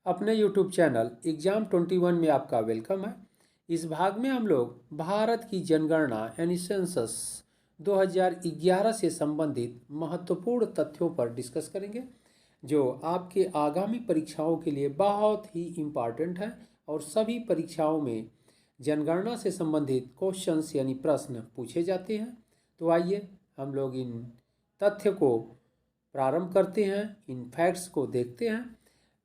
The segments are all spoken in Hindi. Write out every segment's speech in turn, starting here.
अपने YouTube चैनल एग्जाम 21 में आपका वेलकम है। इस भाग में हम लोग भारत की जनगणना यानी सेंसस 2011 से संबंधित महत्वपूर्ण तथ्यों पर डिस्कस करेंगे जो आपके आगामी परीक्षाओं के लिए बहुत ही इम्पॉर्टेंट है और सभी परीक्षाओं में जनगणना से संबंधित क्वेश्चंस यानी प्रश्न पूछे जाते हैं। तो आइए हम लोग इन तथ्य को प्रारंभ करते हैं, इन फैक्ट्स को देखते हैं।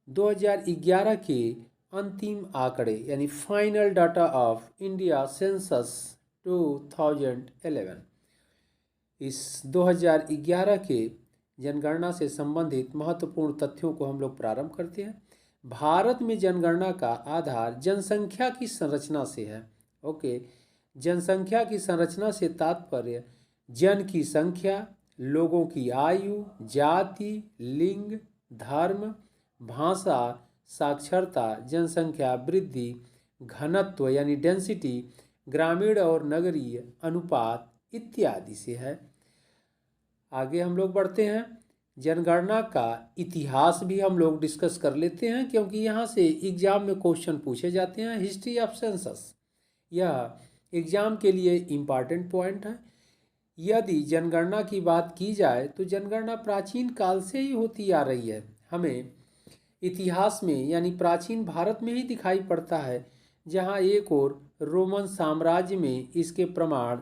2011 के अंतिम आंकड़े यानी final data of India census 2011, इस 2011 के जनगणना से संबंधित महत्वपूर्ण तथ्यों को हम लोग प्रारंभ करते हैं। भारत में जनगणना का आधार जनसंख्या की संरचना से है। ओके, जनसंख्या की संरचना से तात्पर्य जन की संख्या, लोगों की आयु, जाति, लिंग, धर्म, भाषा, साक्षरता, जनसंख्या वृद्धि, घनत्व यानी डेंसिटी, ग्रामीण और नगरीय अनुपात इत्यादि से है। आगे हम लोग बढ़ते हैं। जनगणना का इतिहास भी हम लोग डिस्कस कर लेते हैं क्योंकि यहाँ से एग्जाम में क्वेश्चन पूछे जाते हैं। हिस्ट्री ऑफ सेंसस, यह एग्जाम के लिए इम्पॉर्टेंट पॉइंट है। यदि जनगणना की बात की जाए तो जनगणना प्राचीन काल से ही होती आ रही है। हमें इतिहास में यानी प्राचीन भारत में ही दिखाई पड़ता है, जहाँ एक ओर रोमन साम्राज्य में इसके प्रमाण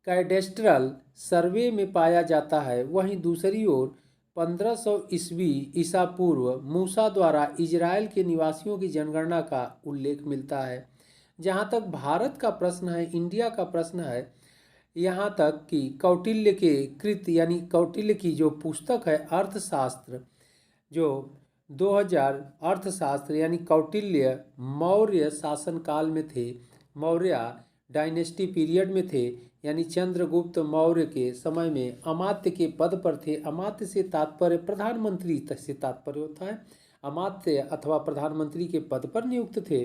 कैडेस्ट्रल सर्वे में पाया जाता है, वहीं दूसरी ओर 1500 ईस्वी ईसा पूर्व मूसा द्वारा इजराइल के निवासियों की जनगणना का उल्लेख मिलता है। जहाँ तक भारत का प्रश्न है, इंडिया का प्रश्न है, यहाँ तक कि कौटिल्य के कृत यानी कौटिल्य की जो पुस्तक है अर्थशास्त्र, जो 2000 अर्थशास्त्र यानी कौटिल्य मौर्य शासनकाल में थे, मौर्य डायनेस्टी पीरियड में थे, यानी चंद्रगुप्त मौर्य के समय में अमात्य के पद पर थे। अमात्य से तात्पर्य प्रधानमंत्री से तात्पर्य होता है। अमात्य अथवा प्रधानमंत्री के पद पर नियुक्त थे।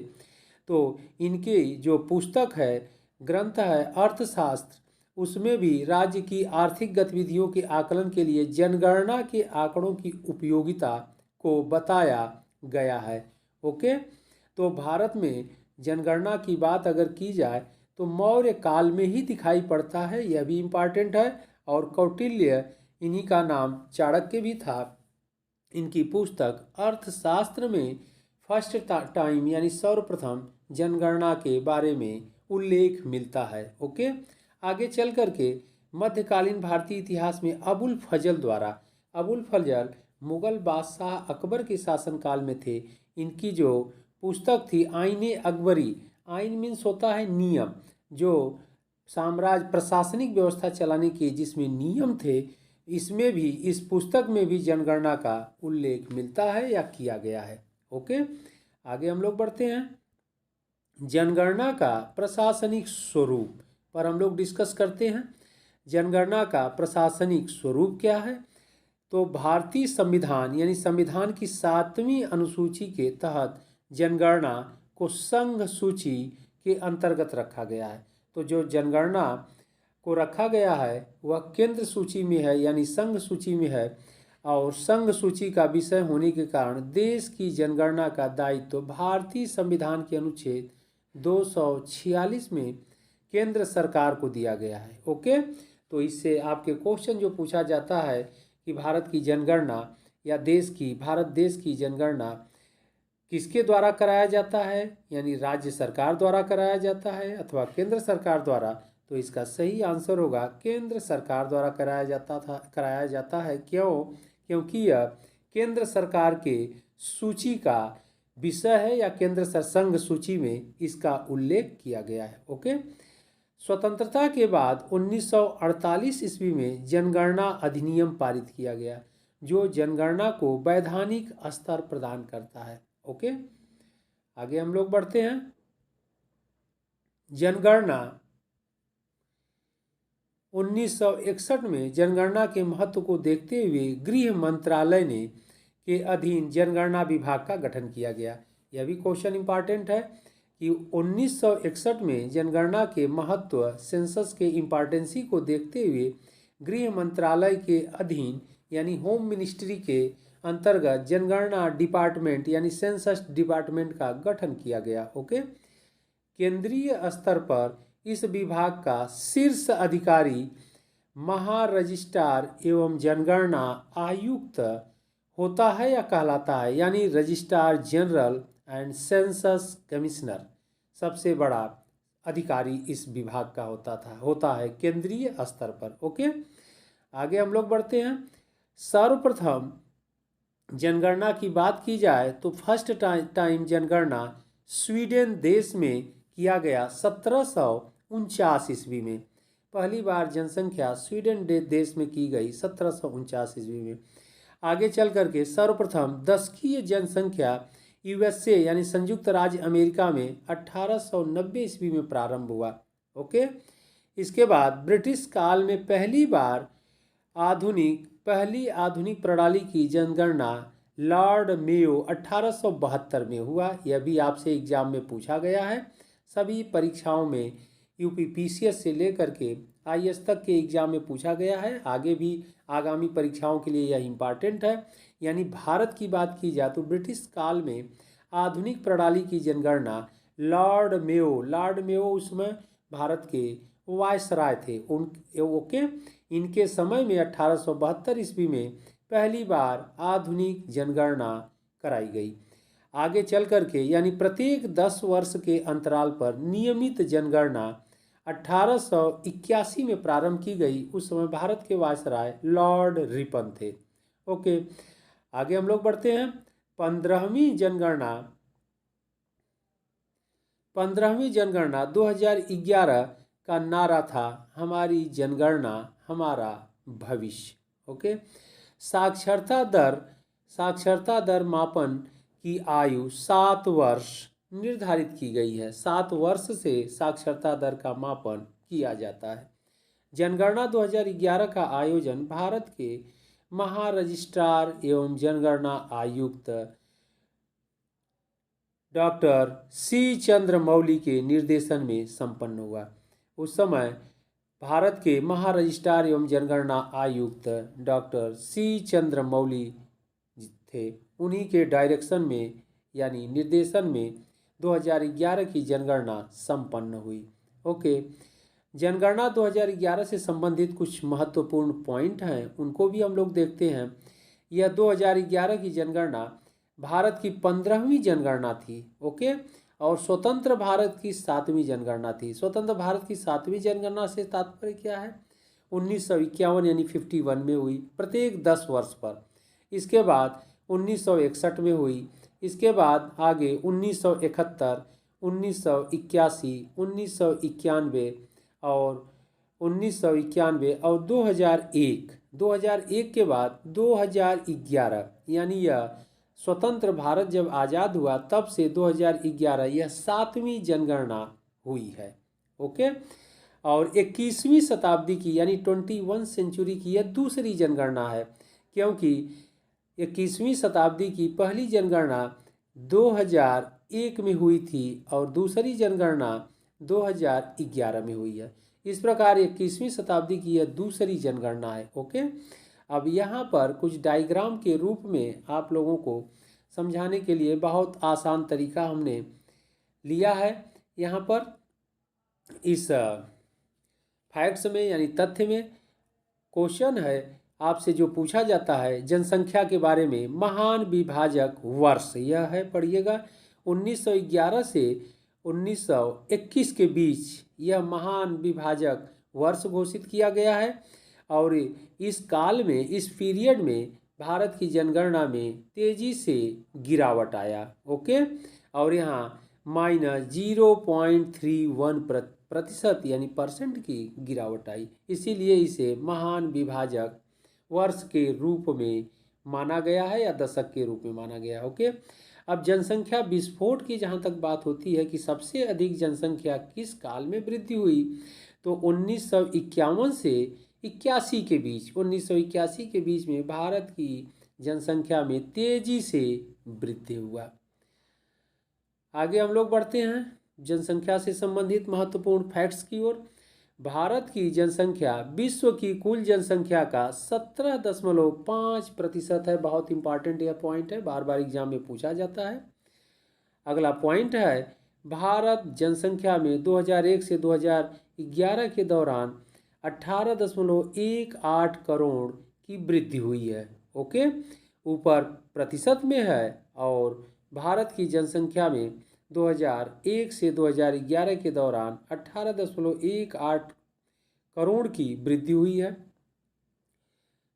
तो इनके जो पुस्तक है, ग्रंथ है अर्थशास्त्र, उसमें भी राज्य की आर्थिक गतिविधियों के आकलन के लिए जनगणना के आंकड़ों की उपयोगिता को बताया गया है। ओके, तो भारत में जनगणना की बात अगर की जाए तो मौर्य काल में ही दिखाई पड़ता है, यह भी इम्पॉर्टेंट है। और कौटिल्य, इन्हीं का नाम चाणक्य भी था। इनकी पुस्तक अर्थशास्त्र में फर्स्ट टाइम यानी सर्वप्रथम जनगणना के बारे में उल्लेख मिलता है। ओके, आगे चल करके मध्यकालीन भारतीय इतिहास में अबुल फजल मुगल बादशाह अकबर के शासनकाल में थे। इनकी जो पुस्तक थी आईने अकबरी, आइन मीन्स होता है नियम, जो साम्राज्य प्रशासनिक व्यवस्था चलाने के जिसमें नियम थे, इसमें भी इस पुस्तक में भी जनगणना का उल्लेख मिलता है या किया गया है। ओके, आगे हम लोग बढ़ते हैं। जनगणना का प्रशासनिक स्वरूप पर हम लोग डिस्कस करते हैं। जनगणना का प्रशासनिक स्वरूप क्या है? तो भारतीय संविधान यानी संविधान की 7वीं अनुसूची के तहत जनगणना को संघ सूची के अंतर्गत रखा गया है। तो जो जनगणना को रखा गया है वह केंद्र सूची में है यानी संघ सूची में है, और संघ सूची का विषय होने के कारण देश की जनगणना का दायित्व भारतीय संविधान के अनुच्छेद 246 में केंद्र सरकार को दिया गया है। ओके, तो इससे आपके क्वेश्चन जो पूछा जाता है कि भारत की जनगणना या भारत देश की जनगणना किसके द्वारा कराया जाता है, यानी राज्य सरकार द्वारा कराया जाता है अथवा केंद्र सरकार द्वारा, तो इसका सही आंसर होगा केंद्र सरकार द्वारा कराया जाता है। क्योंकि यह केंद्र सरकार के सूची का विषय है या केंद्र संघ सूची में इसका उल्लेख किया गया है। ओके, स्वतंत्रता के बाद 1948 ईस्वी में जनगणना अधिनियम पारित किया गया, जो जनगणना को वैधानिक स्तर प्रदान करता है। ओके, आगे हम लोग बढ़ते हैं। जनगणना 1961 में जनगणना के महत्व को देखते हुए गृह मंत्रालय ने के अधीन जनगणना विभाग का गठन किया गया। यह भी क्वेश्चन इंपॉर्टेंट है कि 1961 में जनगणना के महत्व, सेंसस के इम्पॉर्टेंसी को देखते हुए गृह मंत्रालय के अधीन यानी होम मिनिस्ट्री के अंतर्गत जनगणना डिपार्टमेंट यानी सेंसस डिपार्टमेंट का गठन किया गया। ओके, केंद्रीय स्तर पर इस विभाग का शीर्ष अधिकारी महारजिस्ट्रार एवं जनगणना आयुक्त होता है या कहलाता है, यानी registrar general and census commissioner सबसे बड़ा अधिकारी इस विभाग का होता है केंद्रीय स्तर पर। ओके, आगे हम लोग बढ़ते हैं। सर्वप्रथम जनगणना की बात की जाए तो फर्स्ट टाइम जनगणना स्वीडन देश में किया गया 1749 ईस्वी में। पहली बार जनसंख्या स्वीडन देश में की गई 1749 ईस्वी में। आगे चल करके सर्वप्रथम दशकीय जनसंख्या यूएसए यानी संयुक्त राज्य अमेरिका में 1890 ईस्वी में प्रारंभ हुआ। ओके, इसके बाद ब्रिटिश काल में पहली आधुनिक प्रणाली की जनगणना लॉर्ड मेयो 1872 में हुआ। यह भी आपसे एग्जाम में पूछा गया है। सभी परीक्षाओं में यूपीपीसीएस से लेकर के आईएएस तक के एग्जाम में पूछा गया है। आगे भी आगामी परीक्षाओं के लिए यह इम्पॉर्टेंट है। यानी भारत की बात की जाए तो ब्रिटिश काल में आधुनिक प्रणाली की जनगणना लॉर्ड मेयो उसमें भारत के वायसराय थे ओके, इनके समय में 1872 ईस्वी में पहली बार आधुनिक जनगणना कराई गई। आगे चल करके यानी प्रत्येक 10 वर्ष के अंतराल पर नियमित जनगणना 1881 में प्रारंभ की गई। उस समय भारत के वायसराय लॉर्ड रिपन थे। ओके, आगे हम लोग बढ़ते हैं। 15वीं जनगणना 2011 का नारा था हमारी जनगणना हमारा भविष्य। ओके, साक्षरता दर मापन की आयु 7 वर्ष निर्धारित की गई है। 7 वर्ष से साक्षरता दर का मापन किया जाता है। जनगणना 2011 का आयोजन भारत के महारजिस्ट्रार एवं जनगणना आयुक्त डॉक्टर सी चंद्रमौली के निर्देशन में संपन्न हुआ। उस समय भारत के महारजिस्ट्रार एवं जनगणना आयुक्त डॉक्टर सी चंद्रमौली थे। उन्हीं के डायरेक्शन में यानी निर्देशन में 2011 की जनगणना संपन्न हुई। ओके, जनगणना 2011 से संबंधित कुछ महत्वपूर्ण पॉइंट हैं, उनको भी हम लोग देखते हैं। यह 2011 की जनगणना भारत की 15वीं जनगणना थी। ओके, और स्वतंत्र भारत की 7वीं जनगणना थी। स्वतंत्र भारत की 7वीं जनगणना से तात्पर्य क्या है? 1951 यानी 51 में हुई प्रत्येक 10 वर्ष पर। इसके बाद 1961 में हुई। इसके बाद आगे 1971, 1981, 1991 और 2001 के बाद 2011 यानी यह स्वतंत्र भारत जब आज़ाद हुआ तब से 2011 यह 7वीं जनगणना हुई है। ओके, और 21वीं शताब्दी की यानी 21 सेंचुरी की यह दूसरी जनगणना है, क्योंकि 21वीं शताब्दी की पहली जनगणना 2001 में हुई थी और दूसरी जनगणना 2011 में हुई है। इस प्रकार 21वीं शताब्दी की यह दूसरी जनगणना है। ओके, अब यहाँ पर कुछ डायग्राम के रूप में आप लोगों को समझाने के लिए बहुत आसान तरीका हमने लिया है। यहाँ पर इस फैक्ट्स में यानी तथ्य में क्वेश्चन है आपसे जो पूछा जाता है जनसंख्या के बारे में महान विभाजक वर्ष, यह है पढ़िएगा 1911 से 1921 के बीच यह महान विभाजक वर्ष घोषित किया गया है। और इस काल में इस पीरियड में भारत की जनगणना में तेजी से गिरावट आया। ओके, और यहाँ -0.31% यानी परसेंट की गिरावट आई, इसीलिए इसे महान विभाजक वर्ष के रूप में माना गया है या दशक के रूप में माना गया। ओके, अब जनसंख्या विस्फोट की जहाँ तक बात होती है कि सबसे अधिक जनसंख्या किस काल में वृद्धि हुई, तो 1951 से 81 के बीच 1981 के बीच में भारत की जनसंख्या में तेजी से वृद्धि हुआ। आगे हम लोग बढ़ते हैं जनसंख्या से संबंधित महत्वपूर्ण फैक्ट्स की ओर। भारत की जनसंख्या विश्व की कुल जनसंख्या का 17.5% है। बहुत इंपॉर्टेंट यह पॉइंट है, बार बार एग्जाम में पूछा जाता है। अगला पॉइंट है, भारत जनसंख्या में 2001 से 2011 के दौरान 18.18 करोड़ की वृद्धि हुई है। ओके, ऊपर प्रतिशत में है और भारत की जनसंख्या में 2001 से 2011 के दौरान 18.18 करोड़ की वृद्धि हुई है।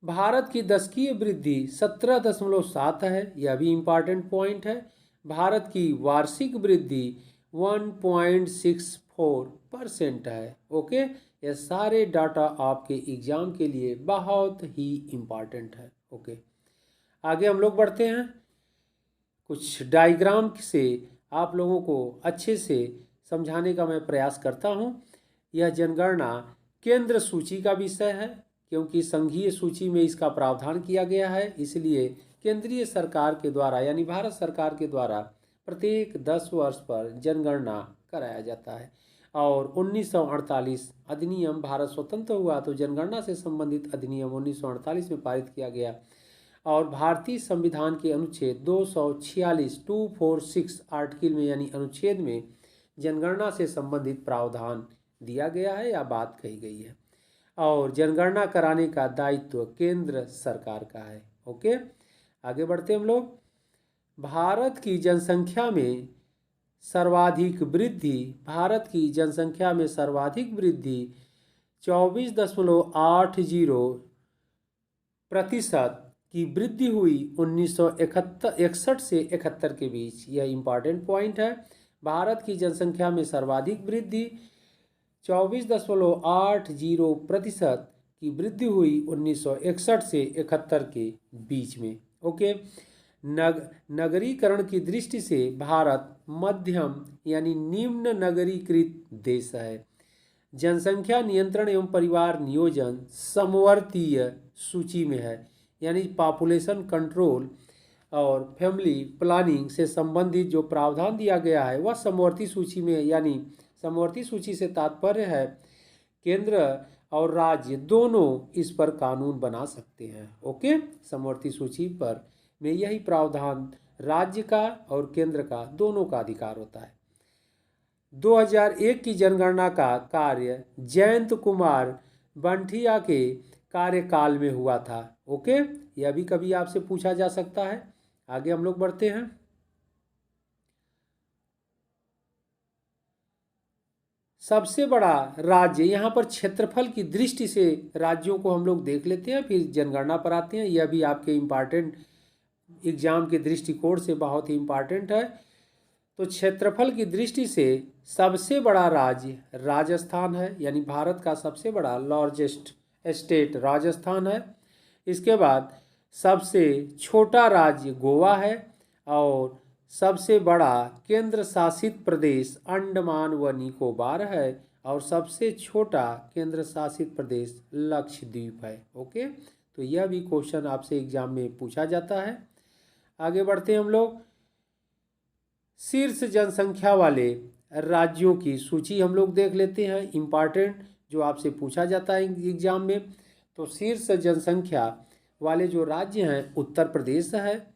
भारत की दशकीय वृद्धि 17.7 है, यह भी इम्पॉर्टेंट पॉइंट है। भारत की वार्षिक वृद्धि 1.64% है। ओके, ये सारे डाटा आपके एग्जाम के लिए बहुत ही इम्पॉर्टेंट है। ओके, आगे हम लोग बढ़ते हैं। कुछ डायग्राम से आप लोगों को अच्छे से समझाने का मैं प्रयास करता हूँ। यह जनगणना केंद्र सूची का विषय है, क्योंकि संघीय सूची में इसका प्रावधान किया गया है, इसलिए केंद्रीय सरकार के द्वारा यानी भारत सरकार के द्वारा प्रत्येक 10 वर्ष पर जनगणना कराया जाता है। और 1948 अधिनियम, भारत स्वतंत्र हुआ तो जनगणना से संबंधित अधिनियम 1948 में पारित किया गया और भारतीय संविधान के अनुच्छेद 246 आर्टिकल में यानी अनुच्छेद में जनगणना से संबंधित प्रावधान दिया गया है या बात कही गई है और जनगणना कराने का दायित्व केंद्र सरकार का है। ओके, आगे बढ़ते हम लोग। भारत की जनसंख्या में सर्वाधिक वृद्धि, भारत की जनसंख्या में सर्वाधिक वृद्धि 24.80% की वृद्धि हुई 1961 से 71 के बीच। यह इंपॉर्टेंट पॉइंट है। भारत की जनसंख्या में सर्वाधिक वृद्धि 24.80% की वृद्धि हुई 1961 से 71 के बीच में। ओके, नगरीकरण की दृष्टि से भारत मध्यम यानी निम्न नगरीकृत देश है। जनसंख्या नियंत्रण एवं परिवार नियोजन समवर्तीय सूची में है, यानी पॉपुलेशन कंट्रोल और फैमिली प्लानिंग से संबंधित जो प्रावधान दिया गया है वह समवर्ती सूची में, यानी समवर्ती सूची से तात्पर्य है केंद्र और राज्य दोनों इस पर कानून बना सकते हैं। ओके, समवर्ती सूची पर में यही प्रावधान राज्य का और केंद्र का दोनों का अधिकार होता है। 2001 की जनगणना का कार्य जयंत कुमार बंठिया के कार्यकाल में हुआ था। ओके, यह भी कभी आपसे पूछा जा सकता है। आगे हम लोग बढ़ते हैं। सबसे बड़ा राज्य, यहाँ पर क्षेत्रफल की दृष्टि से राज्यों को हम लोग देख लेते हैं, फिर जनगणना पर आते हैं। यह भी आपके इम्पॉर्टेंट एग्जाम के दृष्टिकोण से बहुत ही इम्पॉर्टेंट है। तो क्षेत्रफल की दृष्टि से सबसे बड़ा राज्य राजस्थान है, यानी भारत का सबसे बड़ा लार्जेस्ट स्टेट राजस्थान है। इसके बाद सबसे छोटा राज्य गोवा है और सबसे बड़ा केंद्र शासित प्रदेश अंडमान व निकोबार है और सबसे छोटा केंद्र शासित प्रदेश लक्षद्वीप है। ओके, तो यह भी क्वेश्चन आपसे एग्जाम में पूछा जाता है। आगे बढ़ते हैं हम लोग। शीर्ष जनसंख्या वाले राज्यों की सूची हम लोग देख लेते हैं, इम्पॉर्टेंट जो आपसे पूछा जाता है एग्जाम में। तो शीर्ष जनसंख्या वाले जो राज्य हैं, उत्तर प्रदेश है।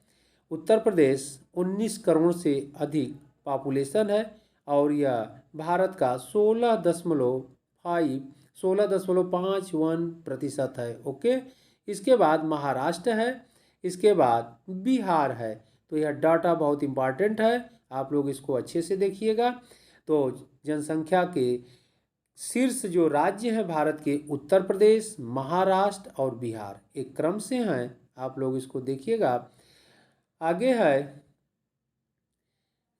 उत्तर प्रदेश 19 करोड़ से अधिक पॉपुलेशन है और यह भारत का 16.51% है। ओके, इसके बाद महाराष्ट्र है, इसके बाद बिहार है। तो यह डाटा बहुत इंपॉर्टेंट है, आप लोग इसको अच्छे से देखिएगा। तो जनसंख्या के शीर्ष जो राज्य हैं भारत के, उत्तर प्रदेश, महाराष्ट्र और बिहार, एक क्रम से हैं, आप लोग इसको देखिएगा। आगे है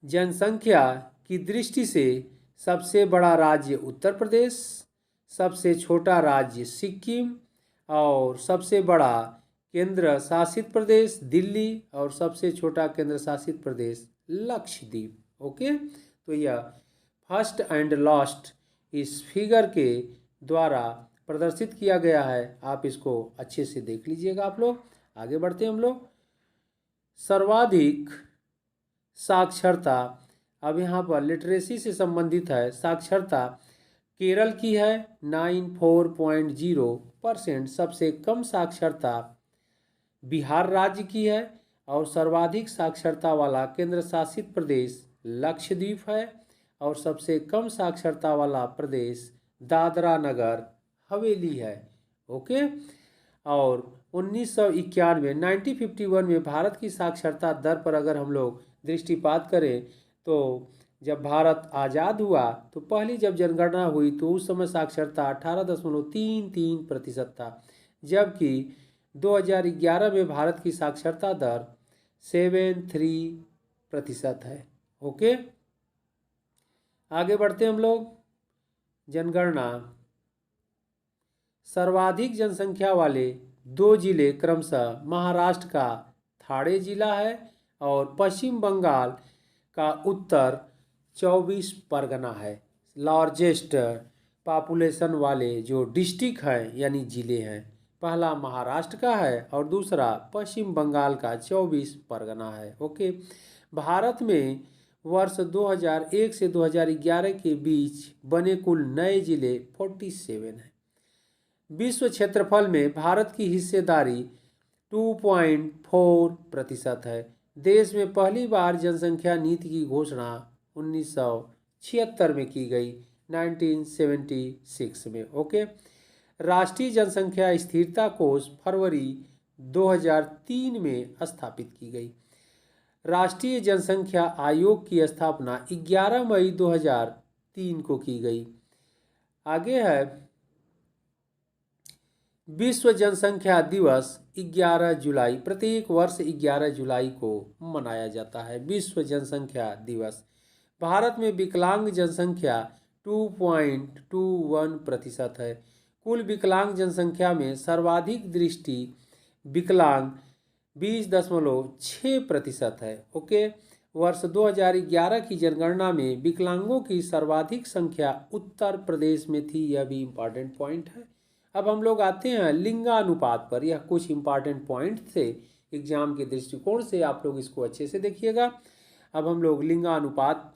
जनसंख्या की दृष्टि से सबसे बड़ा राज्य उत्तर प्रदेश, सबसे छोटा राज्य सिक्किम और सबसे बड़ा केंद्र शासित प्रदेश दिल्ली और सबसे छोटा केंद्र शासित प्रदेश लक्षद्वीप। ओके, तो यह फर्स्ट एंड लास्ट इस फिगर के द्वारा प्रदर्शित किया गया है, आप इसको अच्छे से देख लीजिएगा आप लोग। आगे बढ़ते हैं हम लोग। सर्वाधिक साक्षरता, अब यहाँ पर लिटरेसी से संबंधित है। साक्षरता केरल की है 94.0%। सबसे कम साक्षरता बिहार राज्य की है। और सर्वाधिक साक्षरता वाला केंद्र शासित प्रदेश लक्षद्वीप है। और सबसे कम साक्षरता वाला प्रदेश दादरा नगर हवेली है। ओके। और 1991 1951 में भारत की साक्षरता दर पर अगर हम लोग दृष्टिपात करें तो जब भारत आज़ाद हुआ तो पहली जब जनगणना हुई तो उस समय साक्षरता 18.33% था, जबकि 2011 में भारत की साक्षरता दर 73% है। ओके, आगे बढ़ते हम लोग। जनगणना सर्वाधिक जनसंख्या वाले दो जिले क्रमशः महाराष्ट्र का ठाणे जिला है और पश्चिम बंगाल का उत्तर 24 परगना है। लार्जेस्ट पॉपुलेशन वाले जो डिस्ट्रिक्ट हैं यानी ज़िले हैं, पहला महाराष्ट्र का है और दूसरा पश्चिम बंगाल का 24 परगना है। ओके, भारत में वर्ष 2001 से 2011 के बीच बने कुल नए ज़िले 47 हैं। विश्व क्षेत्रफल में भारत की हिस्सेदारी 2.4% है। देश में पहली बार जनसंख्या नीति की घोषणा 1976 में की गई, 1976 में। ओके, राष्ट्रीय जनसंख्या स्थिरता कोष फरवरी 2003 में स्थापित की गई। राष्ट्रीय जनसंख्या आयोग की स्थापना 11 मई 2003 को की गई। आगे है विश्व जनसंख्या दिवस 11 जुलाई। प्रत्येक वर्ष 11 जुलाई को मनाया जाता है विश्व जनसंख्या दिवस। भारत में विकलांग जनसंख्या 2.21% है। कुल विकलांग जनसंख्या में सर्वाधिक दृष्टि विकलांग 20.6% है। ओके, वर्ष 2011 की जनगणना में विकलांगों की सर्वाधिक संख्या उत्तर प्रदेश में थी। यह भी इम्पॉर्टेंट पॉइंट है। अब हम लोग आते हैं लिंगानुपात पर। यह कुछ इम्पॉर्टेंट पॉइंट थे एग्जाम के दृष्टिकोण से, आप लोग इसको अच्छे से देखिएगा। अब हम लोग लिंगानुपात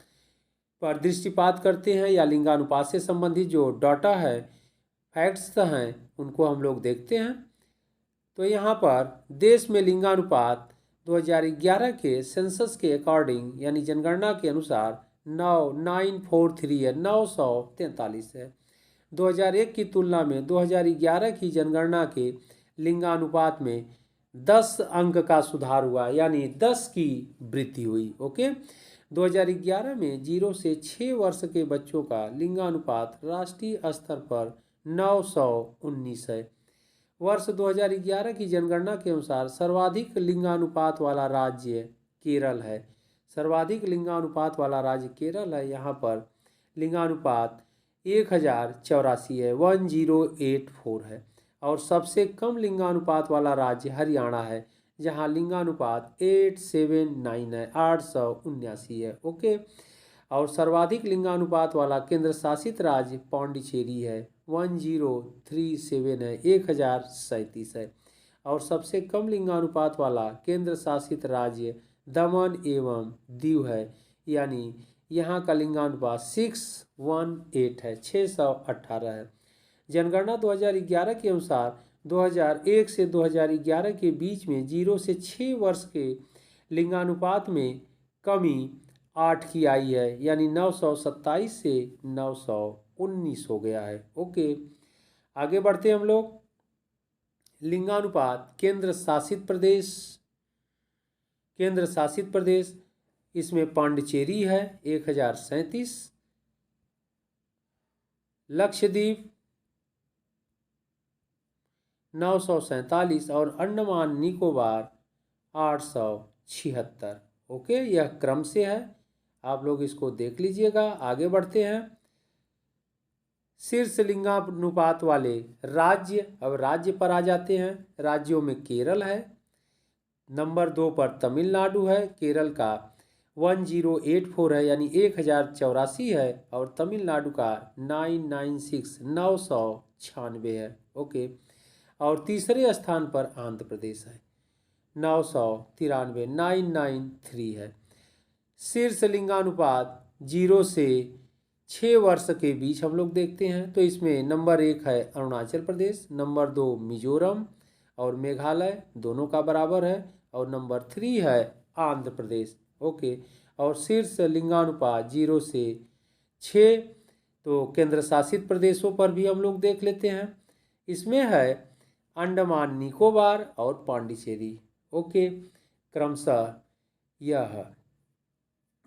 पर दृष्टिपात करते हैं या लिंगानुपात से संबंधित जो डाटा है, फैक्ट्स हैं, उनको हम लोग देखते हैं। तो यहाँ पर देश में लिंगानुपात 2011 के सेंसस के अकॉर्डिंग यानी जनगणना के अनुसार 943 है, 943 है। 2001 की तुलना में 2011 की जनगणना के लिंगानुपात में 10 अंक का सुधार हुआ, यानी 10 की वृद्धि हुई। ओके, 2011 में 0 से 6 वर्ष के बच्चों का लिंगानुपात राष्ट्रीय स्तर पर 919 है। वर्ष 2011 की जनगणना के अनुसार सर्वाधिक लिंगानुपात वाला राज्य केरल है। सर्वाधिक लिंगानुपात वाला राज्य केरल है। यहाँ पर लिंगानुपात 1084 है, 1084 है। और सबसे कम लिंगानुपात वाला राज्य हरियाणा है, जहाँ लिंगानुपात 879 है, 879 है। ओके, और सर्वाधिक लिंगानुपात वाला केंद्र शासित राज्य पौंडीचेरी है, 1037 है, 1037 है। और सबसे कम लिंगानुपात वाला केंद्र शासित राज्य दमन एवं दीव है, यानी यहाँ का लिंगानुपात 618 है, 618 है। जनगणना 2011 के अनुसार 2001 से 2011 के बीच में 0 से 6 वर्ष के लिंगानुपात में कमी 8 की आई है, यानी 927 से 919 हो गया है। ओके, आगे बढ़ते हम लोग। लिंगानुपात केंद्र शासित प्रदेश, केंद्र शासित प्रदेश इसमें पांडिचेरी है 1037, लक्षद्वीप 947 और अंडमान निकोबार 876। ओके, यह क्रम से है, आप लोग इसको देख लीजिएगा। आगे बढ़ते हैं। शीर्ष लिंगानुपात वाले राज्य, अब राज्य पर आ जाते हैं। राज्यों में केरल है, नंबर 2 पर तमिलनाडु है। केरल का 1084 है, यानी 1084 है। और तमिलनाडु का 996 996 है। ओके, और तीसरे स्थान पर आंध्र प्रदेश है, 993 993 है। शीर्ष लिंगानुपात 0 से 6 वर्ष के बीच हम लोग देखते हैं तो इसमें नंबर 1 है अरुणाचल प्रदेश, नंबर 2 मिजोरम और मेघालय दोनों का बराबर है, और नंबर 3 है आंध्र प्रदेश। ओके, और शीर्ष लिंगानुपात 0 से 6। तो केंद्र शासित प्रदेशों पर भी हम लोग देख लेते हैं। इसमें है अंडमान निकोबार और पांडिचेरी। ओके, क्रमशः यह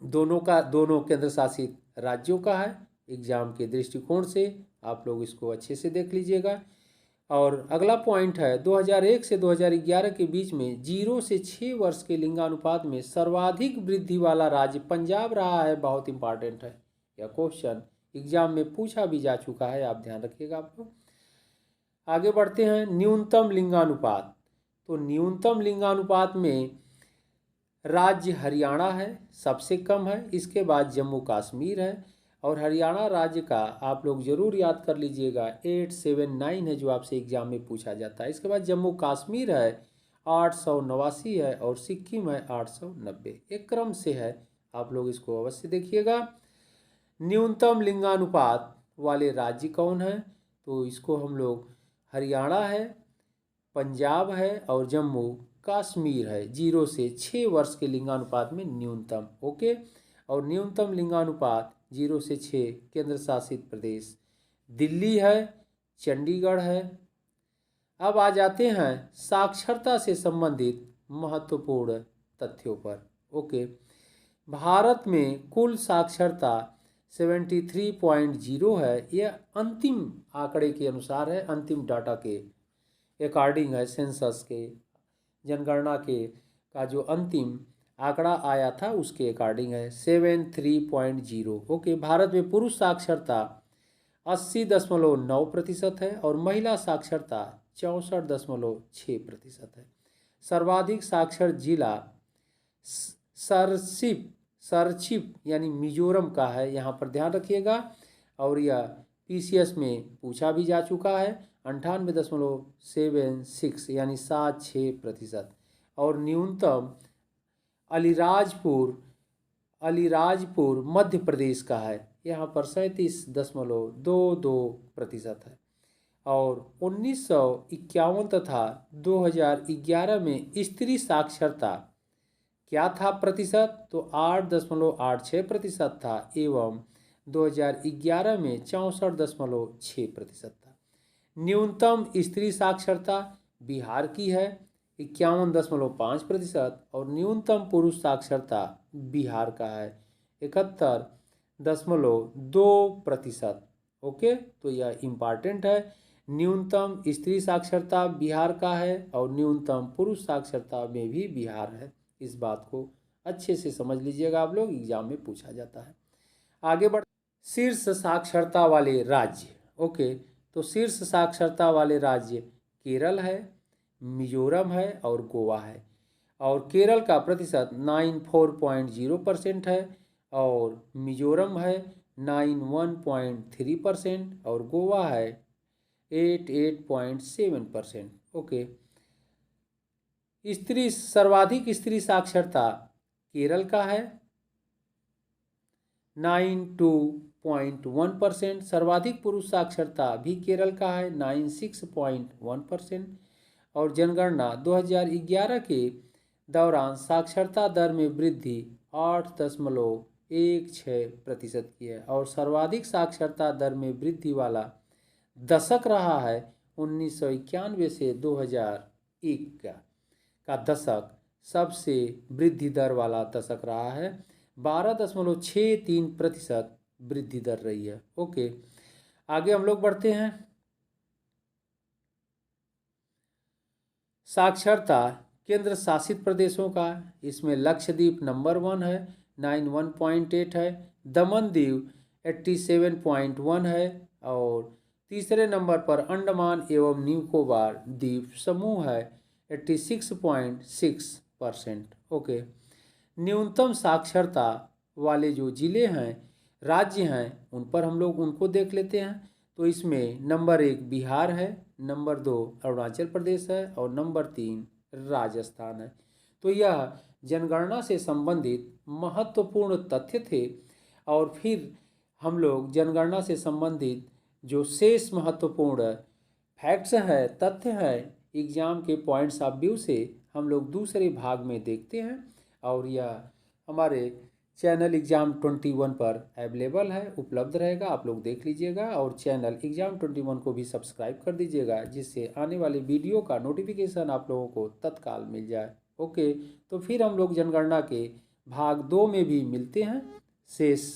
दोनों केंद्र शासित राज्यों का है। एग्जाम के दृष्टिकोण से आप लोग इसको अच्छे से देख लीजिएगा। और अगला पॉइंट है 2001 से 2011 के बीच में 0 से 6 वर्ष के लिंगानुपात में सर्वाधिक वृद्धि वाला राज्य पंजाब रहा है। बहुत इंपॉर्टेंट है यह क्वेश्चन, एग्जाम में पूछा भी जा चुका है, आप ध्यान रखिएगा आप लोग। आगे बढ़ते हैं, न्यूनतम लिंगानुपात। तो न्यूनतम लिंगानुपात में राज्य हरियाणा है, सबसे कम है। इसके बाद जम्मू कश्मीर है, और हरियाणा राज्य का आप लोग जरूर याद कर लीजिएगा 879 है, जो आपसे एग्जाम में पूछा जाता है। इसके बाद जम्मू कश्मीर है 889 है, और सिक्किम है 890। एक क्रम से है, आप लोग इसको अवश्य देखिएगा। न्यूनतम लिंगानुपात वाले राज्य कौन है? तो इसको हम लोग हरियाणा है, पंजाब है और जम्मू कश्मीर है। 0 से 6 वर्ष के लिंगानुपात में न्यूनतम। ओके, और न्यूनतम लिंगानुपात 0 से 6 केंद्र शासित प्रदेश दिल्ली है, चंडीगढ़ है। अब आ जाते हैं साक्षरता से संबंधित महत्वपूर्ण तथ्यों पर। ओके, भारत में कुल साक्षरता 73.0 है। यह अंतिम आंकड़े के अनुसार है, अंतिम डाटा के अकॉर्डिंग है। सेंसस के जनगणना के का जो अंतिम आंकड़ा आया था उसके अकॉर्डिंग है 73.0। ओके, भारत में पुरुष साक्षरता 80.9% है और महिला साक्षरता 64.6% है। सर्वाधिक साक्षर जिला सरछिप यानी मिजोरम का है, यहाँ पर ध्यान रखिएगा। और यह पीसीएस में पूछा भी जा चुका है, 98.76 यानी 76%। और न्यूनतम अलीराजपुर मध्य प्रदेश का है, यहाँ पर 37.22% है। और 1951 तथा 2011 में स्त्री साक्षरता क्या था प्रतिशत? तो 8.86% था, एवं 2011 में 64.6% था। न्यूनतम स्त्री साक्षरता बिहार की है 51.5%, और न्यूनतम पुरुष साक्षरता बिहार का है 71.2%। ओके, तो यह इम्पॉर्टेंट है। न्यूनतम स्त्री साक्षरता बिहार का है और न्यूनतम पुरुष साक्षरता में भी बिहार है। इस बात को अच्छे से समझ लीजिएगा आप लोग, एग्जाम में पूछा जाता है। आगे बढ़ शीर्ष साक्षरता वाले राज्य। ओके, तो शीर्ष साक्षरता वाले राज्य केरल है, मिजोरम है और गोवा है। और केरल का प्रतिशत 94.0% है, और मिजोरम है 91.3% और गोवा है 88.7%। ओके, सर्वाधिक स्त्री साक्षरता केरल का है 92.1%। सर्वाधिक पुरुष साक्षरता भी केरल का है 96.1%। और जनगणना 2011 के दौरान साक्षरता दर में वृद्धि 8.16% की है। और सर्वाधिक साक्षरता दर में वृद्धि वाला दशक रहा है 1991 से 2001 का दशक सबसे वृद्धि दर वाला दशक रहा है। 12.63% वृद्धि दर रही है। ओके, आगे हम लोग बढ़ते हैं। साक्षरता केंद्र शासित प्रदेशों का, इसमें लक्षद्वीप नंबर 1 है 91.8 है, दमन दीव 87.1 है, और तीसरे नंबर पर अंडमान एवं निकोबार द्वीप समूह है 86.6%। ओके, न्यूनतम साक्षरता वाले जो जिले हैं, राज्य हैं, उन पर हम लोग उनको देख लेते हैं। तो इसमें नंबर 1 बिहार है, नंबर 2 अरुणाचल प्रदेश है और नंबर 3 राजस्थान है। तो यह जनगणना से संबंधित महत्वपूर्ण तथ्य थे। और फिर हम लोग जनगणना से संबंधित जो शेष महत्वपूर्ण फैक्ट्स है, तथ्य है, एग्ज़ाम के पॉइंट्स ऑफ व्यू से हम लोग दूसरे भाग में देखते हैं। और यह हमारे चैनल एग्ज़ाम 21 पर अवेलेबल है, उपलब्ध रहेगा, आप लोग देख लीजिएगा। और चैनल एग्ज़ाम 21 को भी सब्सक्राइब कर दीजिएगा, जिससे आने वाले वीडियो का नोटिफिकेशन आप लोगों को तत्काल मिल जाए। ओके, तो फिर हम लोग जनगणना के भाग 2 में भी मिलते हैं। शेष